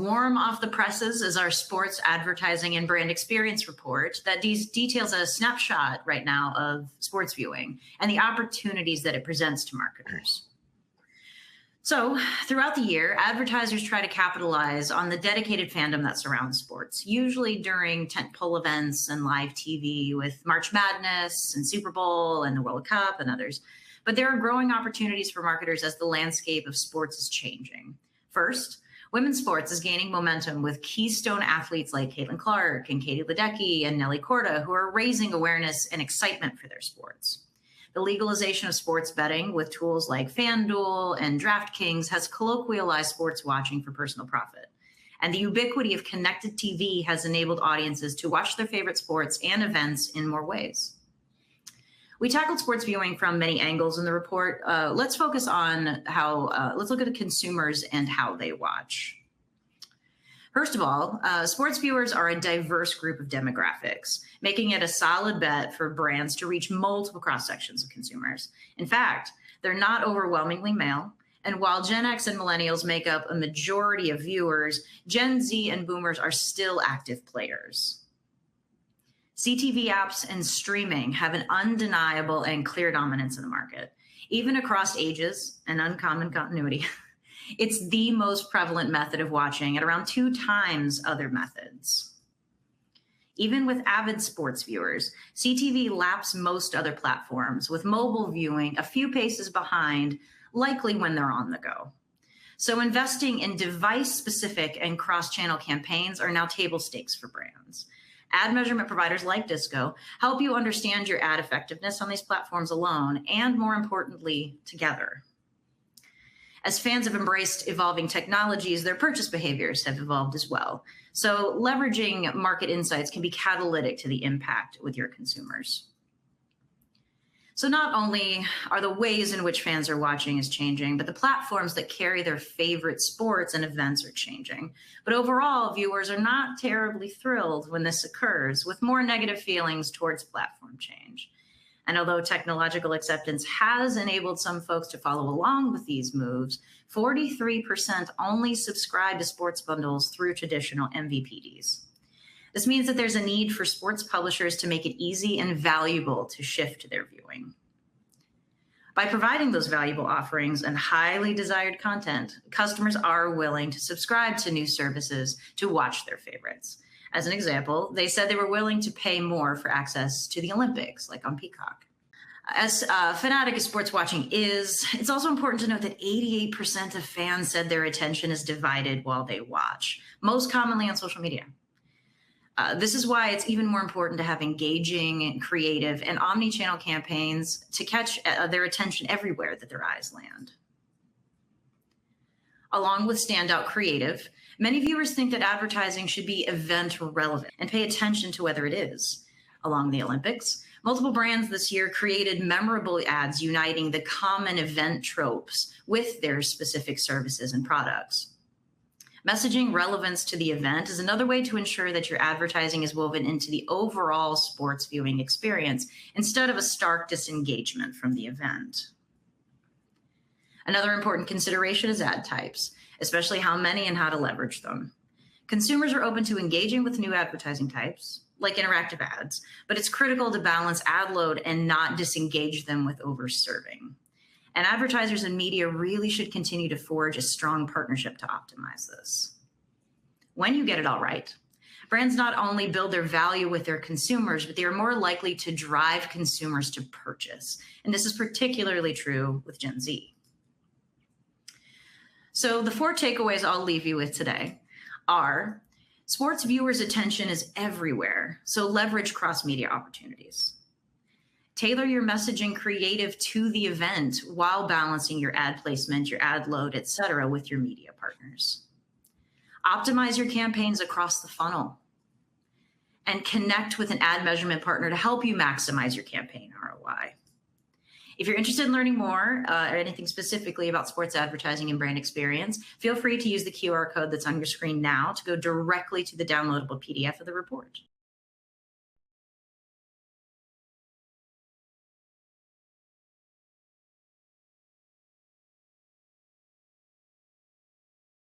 warm off the presses is our sports advertising and brand experience report that details a snapshot right now of sports viewing and the opportunities that it presents to marketers. So throughout the year, advertisers try to capitalize on the dedicated fandom that surrounds sports, usually during tentpole events and live TV with March Madness and Super Bowl and the World Cup and others. But there are growing opportunities for marketers as the landscape of sports is changing. First, women's sports is gaining momentum with keystone athletes like Caitlin Clark and Katie Ledecky and Nelly Korda, who are raising awareness and excitement for their sports. The legalization of sports betting with tools like FanDuel and DraftKings has colloquialized sports watching for personal profit. And the ubiquity of connected TV has enabled audiences to watch their favorite sports and events in more ways. We tackled sports viewing from many angles in the report. Let's focus on let's look at the consumers and how they watch. First of all, sports viewers are a diverse group of demographics, making it a solid bet for brands to reach multiple cross-sections of consumers. In fact, they're not overwhelmingly male. And while Gen X and millennials make up a majority of viewers, Gen Z and boomers are still active players. CTV apps and streaming have an undeniable and clear dominance in the market, even across ages and uncommon continuity. It's the most prevalent method of watching at around 2 times other methods. Even with avid sports viewers, CTV laps most other platforms, with mobile viewing a few paces behind, likely when they're on the go. So investing in device-specific and cross-channel campaigns are now table stakes for brands. Ad measurement providers like Disco help you understand your ad effectiveness on these platforms alone, and more importantly, together. As fans have embraced evolving technologies, their purchase behaviors have evolved as well. So leveraging market insights can be catalytic to the impact with your consumers. So not only are the ways in which fans are watching is changing, but the platforms that carry their favorite sports and events are changing. But overall, viewers are not terribly thrilled when this occurs, with more negative feelings towards platform change. And although technological acceptance has enabled some folks to follow along with these moves, 43% only subscribe to sports bundles through traditional MVPDs. This means that there's a need for sports publishers to make it easy and valuable to shift to their viewing. By providing those valuable offerings and highly desired content, customers are willing to subscribe to new services to watch their favorites. As an example, they said they were willing to pay more for access to the Olympics, like on Peacock. As fanatic as sports watching is, it's also important to note that 88% of fans said their attention is divided while they watch, most commonly on social media. This is why it's even more important to have engaging, creative, and omni-channel campaigns to catch their attention everywhere that their eyes land. Along with standout creative, many viewers think that advertising should be event relevant and pay attention to whether it is. Along the Olympics, multiple brands this year created memorable ads uniting the common event tropes with their specific services and products. Messaging relevance to the event is another way to ensure that your advertising is woven into the overall sports viewing experience instead of a stark disengagement from the event. Another important consideration is ad types, especially how many and how to leverage them. Consumers are open to engaging with new advertising types, like interactive ads, but it's critical to balance ad load and not disengage them with overserving. And advertisers and media really should continue to forge a strong partnership to optimize this. When you get it all right, brands not only build their value with their consumers, but they are more likely to drive consumers to purchase. And this is particularly true with Gen Z. So the 4 takeaways I'll leave you with today are: sports viewers' attention is everywhere, so leverage cross-media opportunities. Tailor your messaging creative to the event while balancing your ad placement, your ad load, etc., with your media partners. Optimize your campaigns across the funnel and connect with an ad measurement partner to help you maximize your campaign ROI. If you're interested in learning more or anything specifically about sports advertising and brand experience, feel free to use the QR code that's on your screen now to go directly to the downloadable PDF of the report.